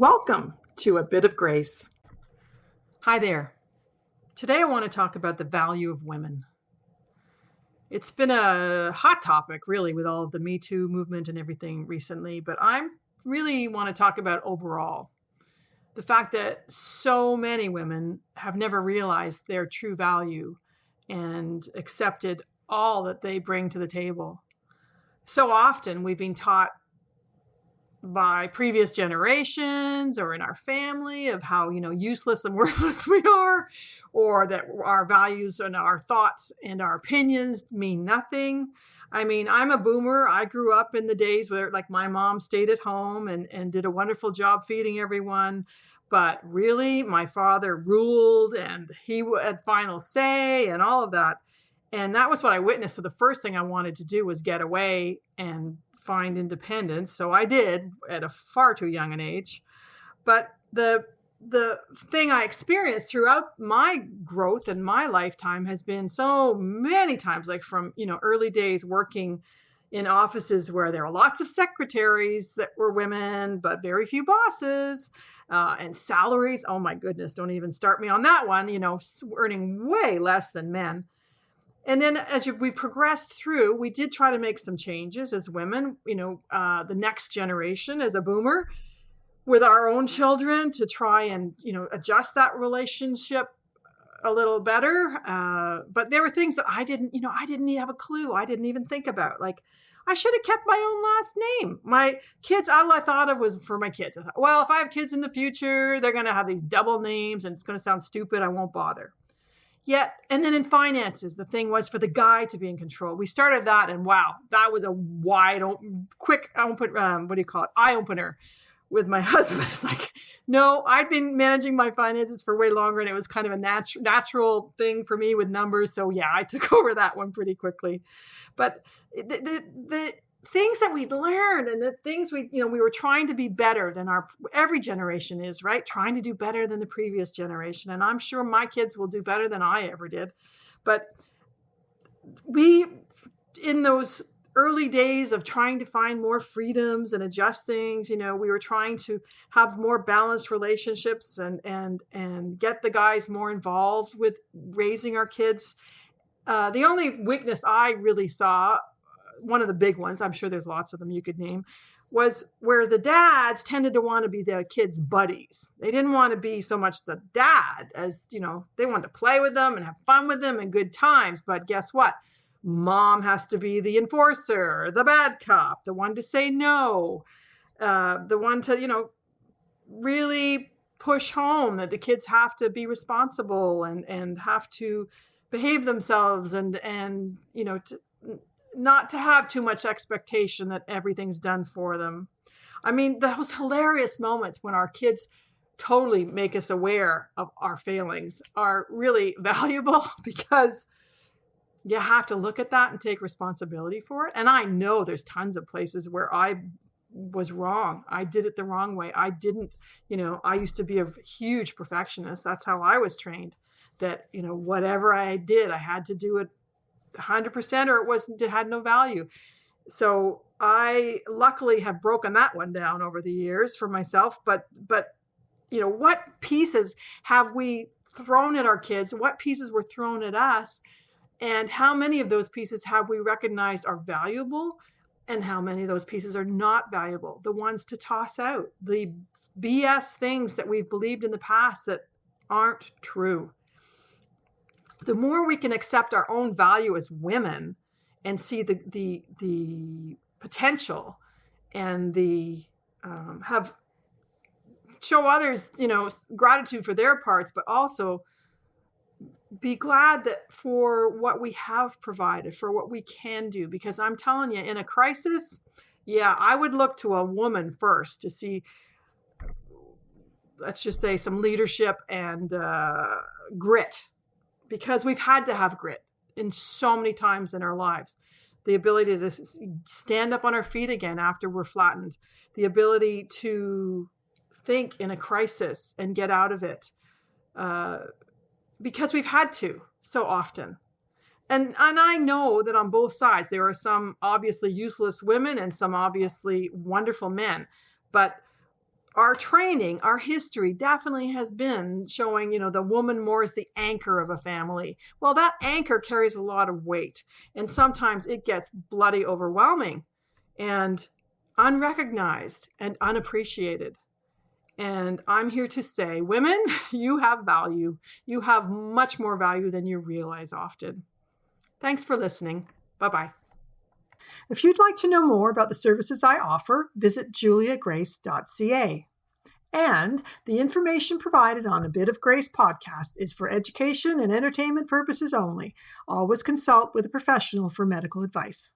Welcome to A Bit of Grace. Hi there. Today I want to talk about the value of women. It's been a hot topic, really, with all of the Me Too movement and everything recently, but I really want to talk about overall the fact that so many women have never realized their true value and accepted all that they bring to the table. So often we've been taught by previous generations or in our family of how, useless and worthless we are, or that our values and our thoughts and our opinions mean nothing. I mean, I'm a boomer. I grew up in the days where my mom stayed at home and did a wonderful job feeding everyone. But really, my father ruled and he had final say and all of that. And that was what I witnessed. So the first thing I wanted to do was get away and find independence. So I did at a far too young an age. But the thing I experienced throughout my growth and my lifetime has been so many times, like from, early days working in offices where there are lots of secretaries that were women, but very few bosses, and salaries. Oh my goodness, don't even start me on that one, earning way less than men. And then as we progressed through, we did try to make some changes as women, the next generation as a boomer with our own children to try and, adjust that relationship a little better. But there were things that I didn't even have a clue. I didn't even think about. Like, I should have kept my own last name. My kids, all I thought of was for my kids. I thought, well, if I have kids in the future, they're going to have these double names and it's going to sound stupid. I won't bother. Yet, and then in finances, the thing was for the guy to be in control. We started that, and wow, that was a eye opener with my husband. It's like, no, I'd been managing my finances for way longer, and it was kind of a natural thing for me with numbers. So yeah, I took over that one pretty quickly. But the things that we'd learned and the things we were trying to be better than every generation is, right? Trying to do better than the previous generation. And I'm sure my kids will do better than I ever did. But we, in those early days of trying to find more freedoms and adjust things, we were trying to have more balanced relationships and get the guys more involved with raising our kids. The only weakness I really saw, one of the big ones, I'm sure there's lots of them you could name, was where the dads tended to want to be the kids' buddies. They didn't want to be so much the dad as, they wanted to play with them and have fun with them and good times. But guess what? Mom has to be the enforcer, the bad cop, the one to say no, the one to, really push home that the kids have to be responsible and have to behave themselves and not to have too much expectation that everything's done for them. I mean, those hilarious moments when our kids totally make us aware of our failings are really valuable because you have to look at that and take responsibility for it. And I know there's tons of places where I was wrong. I did it the wrong way. I didn't, I used to be a huge perfectionist. That's how I was trained, that, whatever I did, I had to do it 100% or it had no value. So I luckily have broken that one down over the years for myself. But what pieces have we thrown at our kids? What pieces were thrown at us? And how many of those pieces have we recognized are valuable? And how many of those pieces are not valuable? The ones to toss out, the BS things that we've believed in the past that aren't true. The more we can accept our own value as women and see the potential and show others, gratitude for their parts, but also be glad that for what we have provided, for what we can do. Because I'm telling you, in a crisis, yeah, I would look to a woman first to see, let's just say, some leadership and grit. Because we've had to have grit in so many times in our lives. The ability to stand up on our feet again after we're flattened. The ability to think in a crisis and get out of it. Because we've had to so often. And I know that on both sides, there are some obviously useless women and some obviously wonderful men. But our training, our history definitely has been showing, the woman more is the anchor of a family. Well, that anchor carries a lot of weight, and sometimes it gets bloody overwhelming and unrecognized and unappreciated. And I'm here to say, women, you have value. You have much more value than you realize often. Thanks for listening. Bye-bye. If you'd like to know more about the services I offer, visit juliagrace.ca. And the information provided on A Bit of Grace podcast is for education and entertainment purposes only. Always consult with a professional for medical advice.